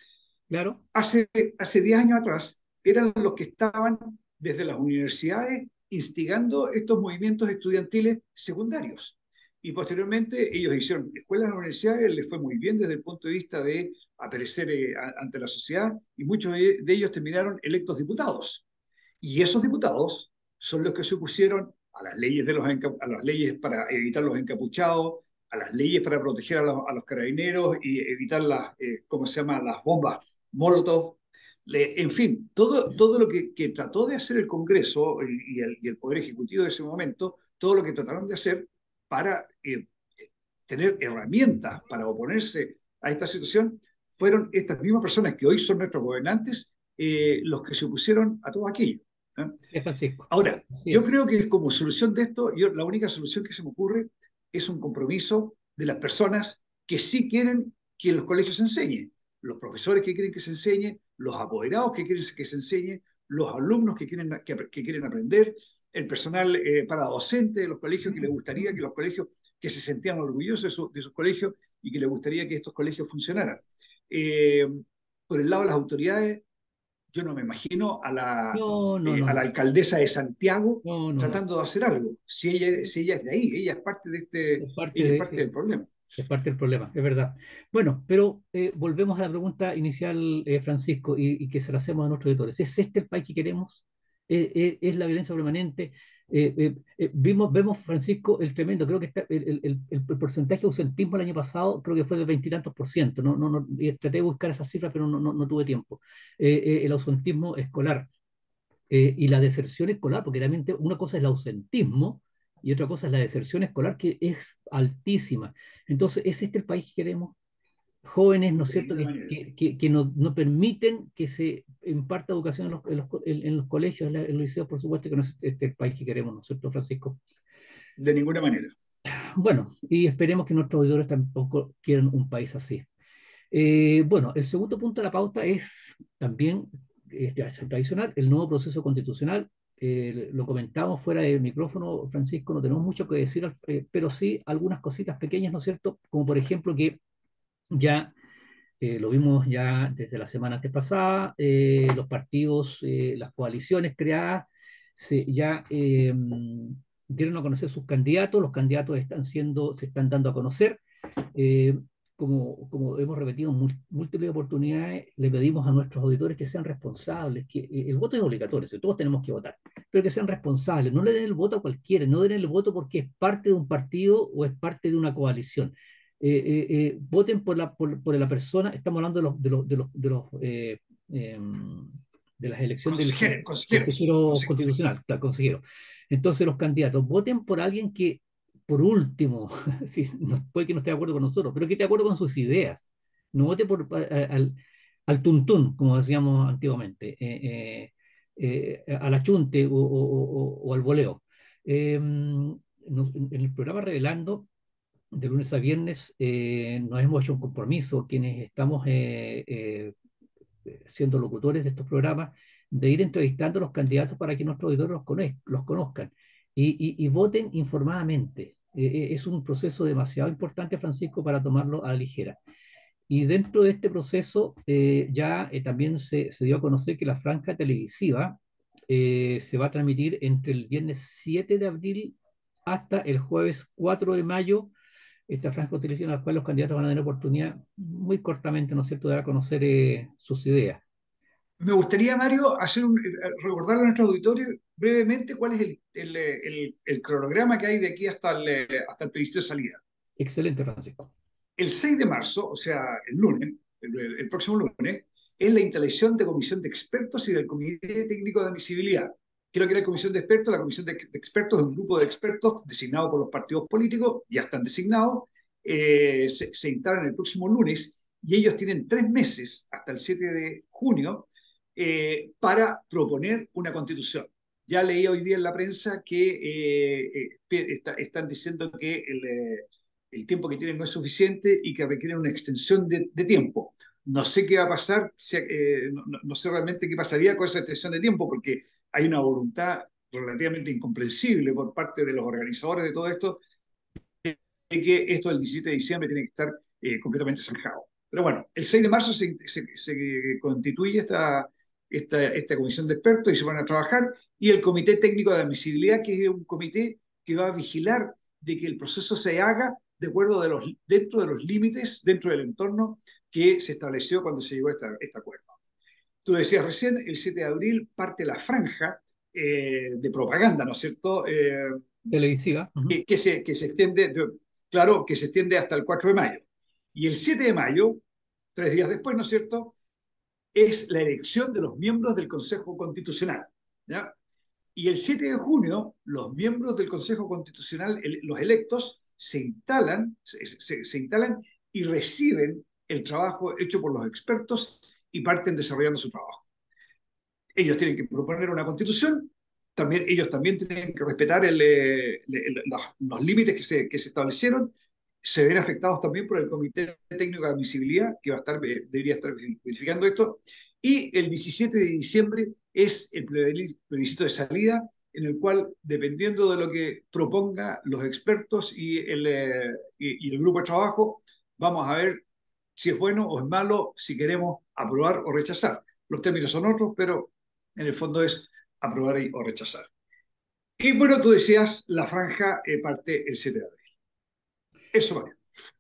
Claro, hace 10 años atrás eran los que estaban desde las universidades instigando estos movimientos estudiantiles secundarios. Y posteriormente ellos hicieron escuelas en las universidades, les fue muy bien desde el punto de vista de aparecer ante la sociedad y muchos de ellos terminaron electos diputados. Y esos diputados son los que se opusieron a las leyes, a las leyes para evitar los encapuchados, a las leyes para proteger a los carabineros y evitar ¿cómo se llama?, las bombas Molotov. En fin, todo lo que trató de hacer el Congreso y el Poder Ejecutivo de ese momento, todo lo que trataron de hacer para tener herramientas para oponerse a esta situación, fueron estas mismas personas que hoy son nuestros gobernantes los que se opusieron a todo aquello. ¿Eh? es Francisco. Ahora, Así yo es. creo que como solución de esto, la única solución que se me ocurre es un compromiso de las personas que sí quieren que en los colegios se enseñe, los profesores que quieren que se enseñe, los apoderados que quieren que se enseñe, los alumnos que quieren aprender, el personal para docente de los colegios que les gustaría que los colegios, que se sentían orgullosos de sus colegios y que les gustaría que estos colegios funcionaran. Eh, por el lado de las autoridades, yo no me imagino a la, No, no, eh, no, a la no. alcaldesa de Santiago No, no, no. tratando de hacer algo. Si ella es de ahí, ella es parte de este, Es parte ella es de, parte del problema. es parte del problema, es verdad. Bueno, pero volvemos a la pregunta inicial, Francisco, y que se la hacemos a nuestros editores. ¿Es este el país que queremos? ¿Es la violencia permanente? Vemos, Francisco, el tremendo, creo que el porcentaje de ausentismo el año pasado, creo que fue de veintitantos por ciento. No, no, no, traté de buscar esa cifra, pero no tuve tiempo. El ausentismo escolar y la deserción escolar, porque realmente una cosa es el ausentismo y otra cosa es la deserción escolar, que es altísima. Entonces, ¿es este el país que queremos? Jóvenes, ¿no es De cierto?, ninguna manera. que no permiten que se imparta educación en los colegios, en los liceos, por supuesto, que no es este el país que queremos, ¿no es cierto, Francisco? De ninguna manera. Bueno, y esperemos que nuestros auditores tampoco quieran un país así. Bueno, el segundo punto de la pauta es también, ya es tradicional, el nuevo proceso constitucional. Lo comentamos fuera del micrófono, Francisco, no tenemos mucho que decir, pero sí algunas cositas pequeñas, ¿no es cierto? Como por ejemplo que ya lo vimos ya desde la semana antes pasada, los partidos, las coaliciones creadas, ya dieron a conocer sus candidatos, los candidatos se están dando a conocer. Eh, como hemos repetido en múltiples oportunidades, le pedimos a nuestros auditores que sean responsables, que el voto es obligatorio, si todos tenemos que votar, pero que sean responsables, no le den el voto a cualquiera, no den el voto porque es parte de un partido o es parte de una coalición. Voten por la persona, estamos hablando eh, de las elecciones del Consejeros, consejero consejeros. constitucional, claro, consejero. Entonces los candidatos, voten por alguien que, por último, sí, puede que no esté de acuerdo con nosotros, pero que esté de acuerdo con sus ideas. No vote al tuntún, como decíamos antiguamente, al achunte o al voleo. En el programa Revelando, de lunes a viernes, nos hemos hecho un compromiso, quienes estamos siendo locutores de estos programas, de ir entrevistando a los candidatos para que nuestros auditores los conozcan y voten informadamente. Es un proceso demasiado importante, Francisco, para tomarlo a la ligera. Y dentro de este proceso ya también se dio a conocer que la franja televisiva se va a transmitir entre el viernes 7 de abril hasta el jueves 4 de mayo, esta franja de televisión a la cual los candidatos van a tener oportunidad muy cortamente, ¿no es cierto?, de dar a conocer sus ideas. Me gustaría, Mario, recordarle a nuestro auditorio brevemente cuál es el cronograma que hay de aquí hasta el plebiscito de salida. Excelente, Francisco. El 6 de marzo, o sea, el lunes, el próximo lunes, es la instalación de comisión de expertos y del comité técnico de admisibilidad. ¿Qué es lo que es la comisión de expertos? La comisión de expertos es un grupo de expertos designado por los partidos políticos, ya están designados, se instalan el próximo lunes y ellos tienen 3 meses, hasta el 7 de junio, para proponer una constitución. Ya leí hoy día en la prensa que están diciendo que el tiempo que tienen no es suficiente y que requieren una extensión de tiempo. No sé qué va a pasar, no sé realmente qué pasaría con esa extensión de tiempo, porque hay una voluntad relativamente incomprensible por parte de los organizadores de todo esto, de que esto del 17 de diciembre tiene que estar completamente zanjado. Pero bueno, el 6 de marzo se constituye esta comisión de expertos y se van a trabajar, y el Comité Técnico de Admisibilidad, que es un comité que va a vigilar de que el proceso se haga de acuerdo dentro de los límites, dentro del entorno que se estableció cuando se llegó a este acuerdo. Tú decías recién, el 7 de abril parte la franja de propaganda, ¿no es cierto? Televisiva. Que se extiende, claro, que se extiende hasta el 4 de mayo. Y el 7 de mayo, 3 días después, ¿no es cierto?, es la elección de los miembros del Consejo Constitucional, ¿ya? Y el 7 de junio, los miembros del Consejo Constitucional, los electos, se instalan y reciben el trabajo hecho por los expertos y parten desarrollando su trabajo. Ellos tienen que proponer una constitución, ellos también tienen que respetar los límites que se establecieron, se ven afectados también por el Comité Técnico de Admisibilidad, que debería estar verificando esto, y el 17 de diciembre es el plebiscito de salida, en el cual, dependiendo de lo que proponga los expertos y el grupo de trabajo, vamos a ver si es bueno o es malo, si queremos aprobar o rechazar. Los términos son otros, pero en el fondo es aprobar o rechazar. Y bueno, tú decías, la franja parte el 7 de abril. Eso vale.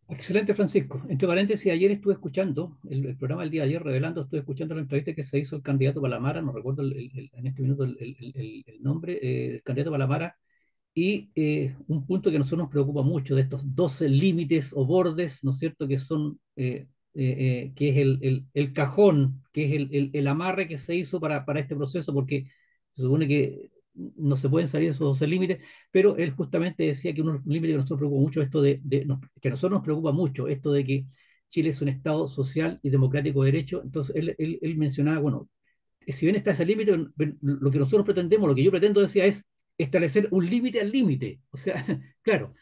Excelente, Francisco. Entre paréntesis, ayer estuve escuchando el programa del día de ayer, revelando, estuve escuchando la entrevista que se hizo el candidato Palamara, no recuerdo en este minuto el nombre, el candidato Palamara, y un punto que a nosotros nos preocupa mucho, de estos 12 límites o bordes, ¿no es cierto?, que son, que es el cajón, que es el amarre que se hizo para este proceso, porque se supone que no se pueden salir de esos 12 límites, pero él justamente decía que un límite que a nosotros preocupa mucho, que a nosotros nos preocupa mucho, esto de que Chile es un Estado social y democrático de derecho. Entonces él mencionaba, bueno, si bien está ese límite, lo que nosotros pretendemos, lo que yo pretendo, decía, es establecer un límite al límite. O sea, claro,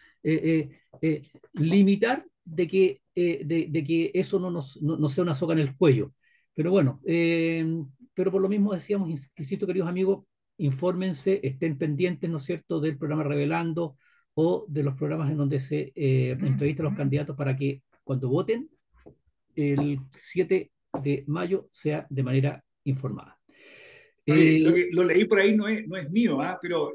limitar de que eso no sea una soga en el cuello. Pero bueno, pero por lo mismo decíamos, insisto, queridos amigos, infórmense, estén pendientes, ¿no es cierto?, del programa Revelando o de los programas en donde se entrevistan a los candidatos, para que cuando voten el 7 de mayo sea de manera informada. Lo leí por ahí, no es mío, pero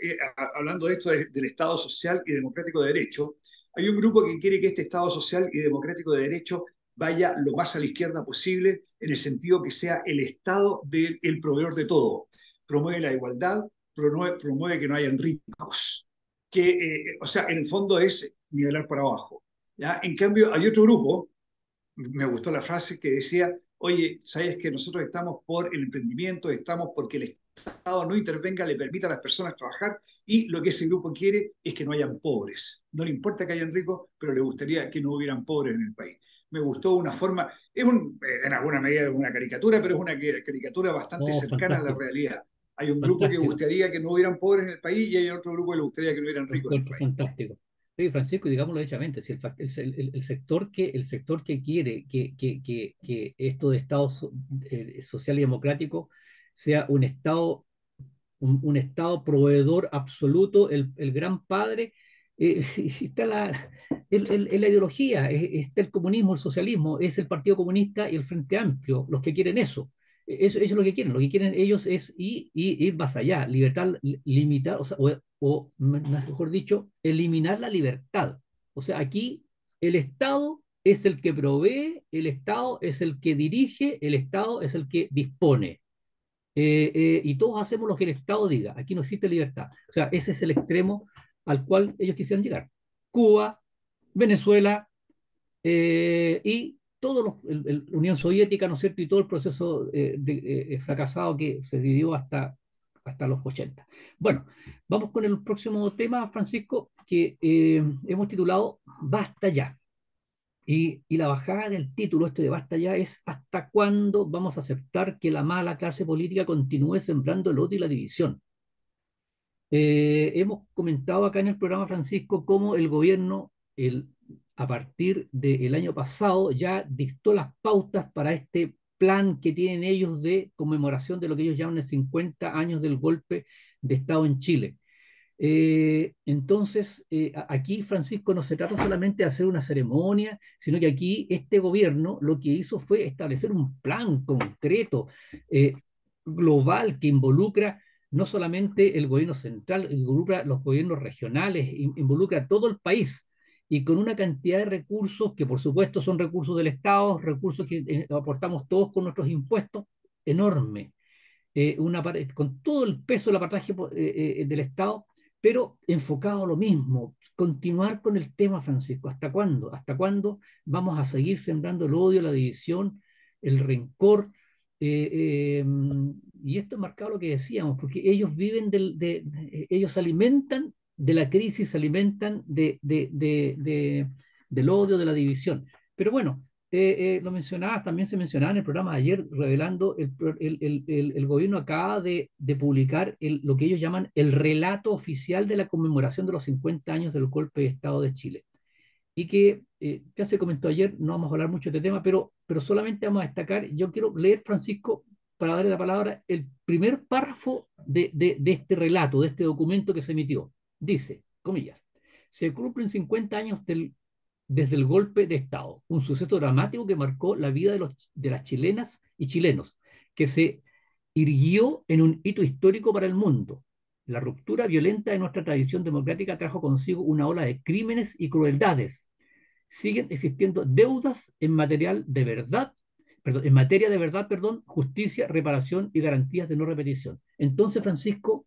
hablando de esto del Estado social y democrático de derecho, hay un grupo que quiere que este Estado social y democrático de derecho vaya lo más a la izquierda posible, en el sentido que sea el Estado el proveedor de todo. Promueve la igualdad, promueve que no hayan ricos, o sea, en el fondo es nivelar para abajo, ¿ya? En cambio, hay otro grupo, me gustó la frase que decía: oye, ¿sabes que nosotros estamos por el emprendimiento, estamos porque el Estado no intervenga, le permita a las personas trabajar, y lo que ese grupo quiere es que no hayan pobres? No le importa que hayan ricos, pero le gustaría que no hubieran pobres en el país. Me gustó una forma, en alguna medida es una caricatura, pero es una caricatura bastante cercana a la realidad. Hay un grupo que gustaría que no hubieran pobres en el país, y hay otro grupo que le gustaría que no hubieran ricos en el país. Fantástico. Sí, Francisco, digámoslo derechamente, si el sector que quiere que esto de Estado social y democrático sea un Estado, un Estado proveedor absoluto, el gran padre, está en la ideología, está el comunismo, el socialismo, es el Partido Comunista y el Frente Amplio, los que quieren eso. Eso es lo que quieren ellos es ir más allá, libertad limitar, o sea, mejor dicho, eliminar la libertad. O sea, aquí el Estado es el que provee, el Estado es el que dirige, el Estado es el que dispone. Y todos hacemos lo que el Estado diga. Aquí no existe libertad. O sea, ese es el extremo al cual ellos quisieran llegar. Cuba, Venezuela, y todo Unión Soviética, ¿no es cierto? Y todo el proceso fracasado que se vivió hasta los 80. Bueno, vamos con el próximo tema, Francisco, que hemos titulado Basta ya. Y la bajada del título este de Basta ya es ¿hasta cuándo vamos a aceptar que la mala clase política continúe sembrando el odio y la división? Hemos comentado acá en el programa, Francisco, cómo el gobierno, a partir del año pasado, ya dictó las pautas para este plan que tienen ellos de conmemoración de lo que ellos llaman el 50 años del golpe de Estado en Chile. Entonces, aquí, Francisco, no se trata solamente de hacer una ceremonia, sino que aquí este gobierno lo que hizo fue establecer un plan concreto, global, que involucra no solamente el gobierno central, involucra los gobiernos regionales, involucra todo el país y con una cantidad de recursos que por supuesto son recursos del Estado, recursos que aportamos todos con nuestros impuestos, enorme, con todo el peso del apartaje del Estado, pero enfocado a lo mismo, continuar con el tema, Francisco. ¿Hasta cuándo? ¿Hasta cuándo vamos a seguir sembrando el odio, la división, el rencor? Y esto es marcado lo que decíamos, porque ellos viven ellos alimentan de la crisis, se alimentan del odio, de la división. Pero bueno, lo mencionabas, también se mencionaba en el programa de ayer, revelando el gobierno acaba de publicar lo que ellos llaman el relato oficial de la conmemoración de los 50 años del golpe de Estado de Chile. Y que ya se comentó ayer, no vamos a hablar mucho de este tema, pero solamente vamos a destacar, yo quiero leer, Francisco, para darle la palabra, el primer párrafo de este relato, de este documento que se emitió. Dice, comillas, se cumplen 50 años desde el golpe de Estado, un suceso dramático que marcó la vida de las chilenas y chilenos, que se irguió en un hito histórico para el mundo. La ruptura violenta de nuestra tradición democrática trajo consigo una ola de crímenes y crueldades. Siguen existiendo deudas en materia de verdad, justicia, reparación y garantías de no repetición. Entonces, Francisco,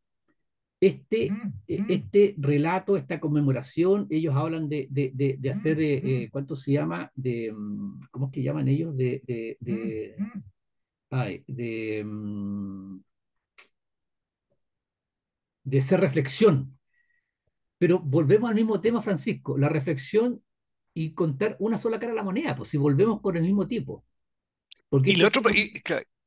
este relato, esta conmemoración, ellos hablan de hacer, ¿cuánto se llama? ¿Cómo es que llaman ellos? Ay, de hacer reflexión. Pero volvemos al mismo tema, Francisco, la reflexión y contar una sola cara a la moneda, pues si volvemos con el mismo tipo. Porque Y el otro,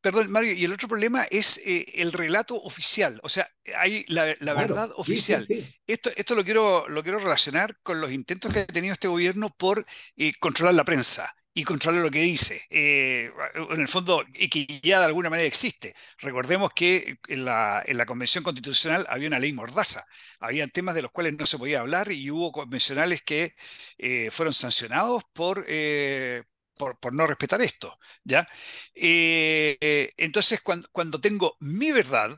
perdón, Mario, y el otro problema es el relato oficial, o sea, hay la claro, verdad sí, sí, oficial. sí. Esto lo quiero relacionar con los intentos que ha tenido este gobierno por controlar la prensa y controlar lo que dice. En el fondo, y que ya de alguna manera existe. Recordemos que en la Convención Constitucional había una ley mordaza, había temas de los cuales no se podía hablar y hubo convencionales que fueron sancionados por no respetar esto, ¿ya? Entonces, cuando tengo mi verdad,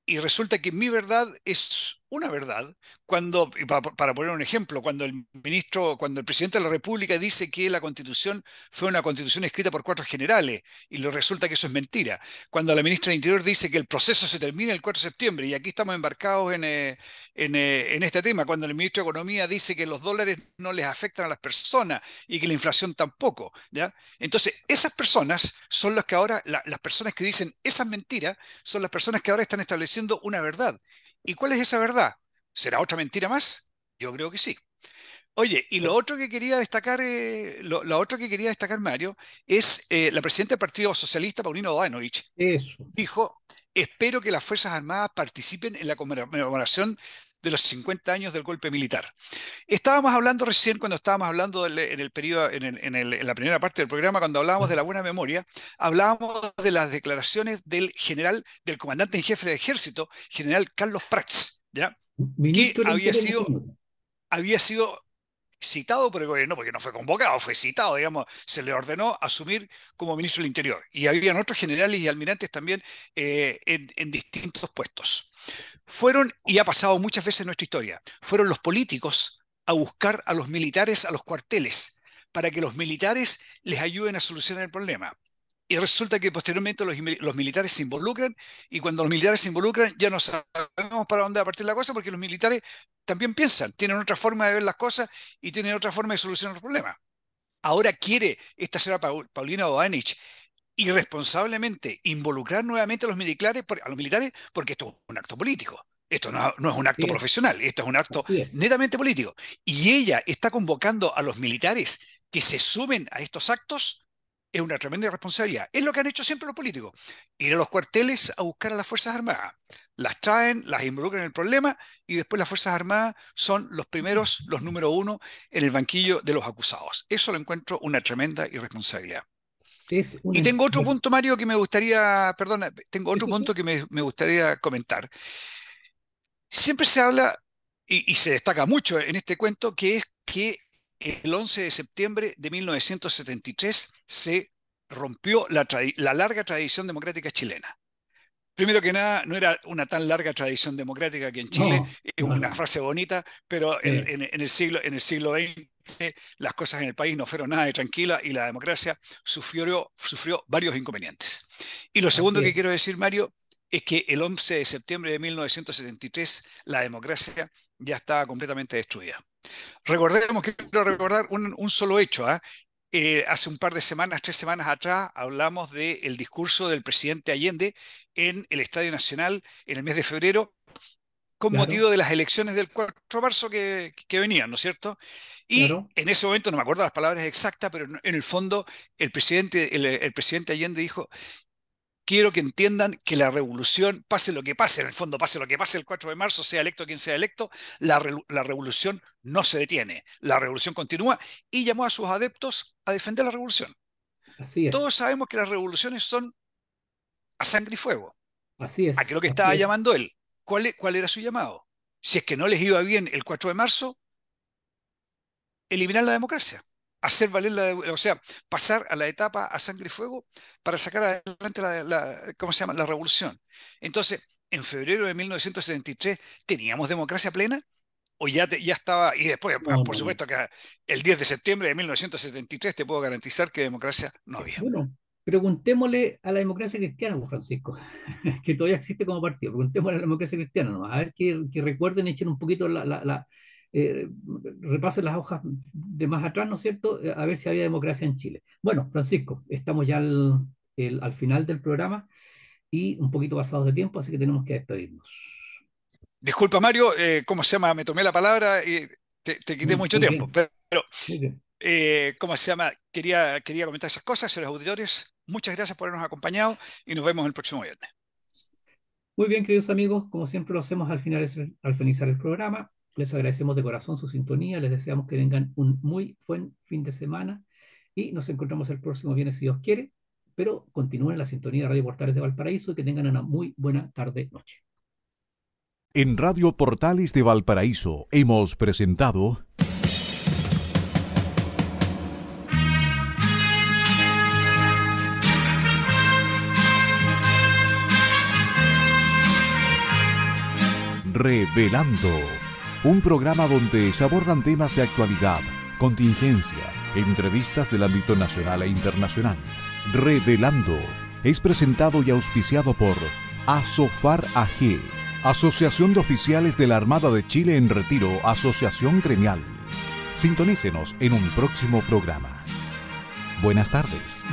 y resulta que mi verdad es una verdad, y para poner un ejemplo, cuando el presidente de la República dice que la Constitución fue una Constitución escrita por cuatro generales, y resulta que eso es mentira, cuando la ministra del Interior dice que el proceso se termina el 4 de septiembre, y aquí estamos embarcados en este tema, cuando el ministro de Economía dice que los dólares no les afectan a las personas y que la inflación tampoco, ¿ya? Entonces, esas personas son las que ahora, las personas que dicen esas mentiras, son las personas que ahora están estableciendo una verdad. ¿Y cuál es esa verdad? ¿Será otra mentira más? Yo creo que sí. Oye, y lo otro que quería destacar, lo otro que quería destacar, Mario, es la presidenta del Partido Socialista, Paulina Bodanovich, Eso. dijo: espero que las Fuerzas Armadas participen en la conmemoración de los 50 años del golpe militar. Estábamos hablando recién, cuando estábamos hablando en el periodo, en la primera parte del programa, cuando hablábamos de la buena memoria, hablábamos de las declaraciones del comandante en jefe de ejército, general Carlos Prats, ¿ya? Que Ministro del Interior en ese minuto. había sido citado por el gobierno, porque no fue convocado, fue citado, digamos, se le ordenó asumir como ministro del Interior. Y habían otros generales y almirantes también en distintos puestos. Fueron, y ha pasado muchas veces en nuestra historia, fueron los políticos a buscar a los militares a los cuarteles para que los militares les ayuden a solucionar el problema. Y resulta que posteriormente los militares se involucran, y cuando los militares se involucran ya no sabemos para dónde va a partir la cosa, porque los militares también piensan, tienen otra forma de ver las cosas y tienen otra forma de solucionar los problemas. Ahora quiere esta señora Paulina Boanich irresponsablemente involucrar nuevamente a los militares porque esto es un acto político. Esto no es un acto Así es, profesional, esto es un acto así es. netamente político. Y ella está convocando a los militares que se sumen a estos actos. Es una tremenda irresponsabilidad. Es lo que han hecho siempre los políticos. Ir a los cuarteles a buscar a las Fuerzas Armadas. Las traen, las involucran en el problema y después las Fuerzas Armadas son los primeros, los número uno en el banquillo de los acusados. Eso lo encuentro una tremenda irresponsabilidad. Es Y una... tengo otro punto, Mario, que me gustaría, perdona, tengo Sí, otro sí, punto sí. que me gustaría comentar. Siempre se habla, y se destaca mucho en este cuento, que es que el 11 de septiembre de 1973 se rompió la larga tradición democrática chilena. Primero que nada, no era una tan larga tradición democrática que en Chile, No, es no, una no. frase bonita, pero Sí, en el siglo XX las cosas en el país no fueron nada de tranquilas y la democracia sufrió varios inconvenientes. Y lo segundo así que es. quiero decir, Mario, es que el 11 de septiembre de 1973 la democracia ya estaba completamente destruida. Quiero recordar un solo hecho, ¿ah? Hace un par de semanas, 3 semanas atrás, hablamos del discurso del presidente Allende en el Estadio Nacional en el mes de febrero, con Claro, motivo de las elecciones del 4 de marzo que venían, ¿no es cierto? Y claro. en ese momento, no me acuerdo las palabras exactas, pero en el fondo el presidente Allende dijo: quiero que entiendan que la revolución, pase lo que pase, en el fondo pase lo que pase el 4 de marzo, sea electo quien sea electo, la revolución no se detiene, la revolución continúa, y llamó a sus adeptos a defender la revolución. Así Todos es. sabemos que las revoluciones son a sangre y fuego. Así ¿A qué es es. lo que Así estaba es. llamando él? ¿Cuál era su llamado? Si es que no les iba bien el 4 de marzo, eliminar la democracia, hacer valer o sea, pasar a la etapa a sangre y fuego para sacar adelante ¿cómo se llama? La revolución. Entonces, en febrero de 1973, ¿teníamos democracia plena? ¿O ya estaba? Y después, No, por no, no. supuesto que el 10 de septiembre de 1973 te puedo garantizar que democracia no había. Bueno, preguntémosle a la democracia cristiana, pues, Francisco, que todavía existe como partido. Preguntémosle a la democracia cristiana nomás, a ver que recuerden, echen un poquito eh, repasen las hojas de más atrás, ¿no es cierto? A ver si había democracia en Chile. Bueno, Francisco, estamos ya al final del programa y un poquito pasados de tiempo, así que tenemos que despedirnos. Disculpa, Mario, ¿cómo se llama? Me tomé la palabra y te quité Muy, mucho muy tiempo, bien, pero muy bien. ¿cómo se llama? Quería comentar esas cosas, señores auditores. Muchas gracias por habernos acompañado y nos vemos el próximo viernes. Muy bien, queridos amigos, como siempre lo hacemos al finalizar el programa, les agradecemos de corazón su sintonía, les deseamos que tengan un muy buen fin de semana y nos encontramos el próximo viernes si Dios quiere, pero continúen la sintonía de Radio Portales de Valparaíso y que tengan una muy buena tarde-noche. En Radio Portales de Valparaíso hemos presentado Revelando, un programa donde se abordan temas de actualidad, contingencia, entrevistas del ámbito nacional e internacional. Revelando es presentado y auspiciado por Asofar AG, Asociación de Oficiales de la Armada de Chile en Retiro, Asociación Gremial. Sintonícenos en un próximo programa. Buenas tardes.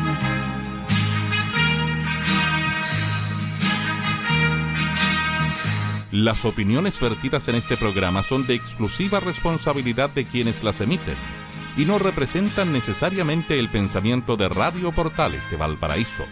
Las opiniones vertidas en este programa son de exclusiva responsabilidad de quienes las emiten y no representan necesariamente el pensamiento de Radio Portales de Valparaíso,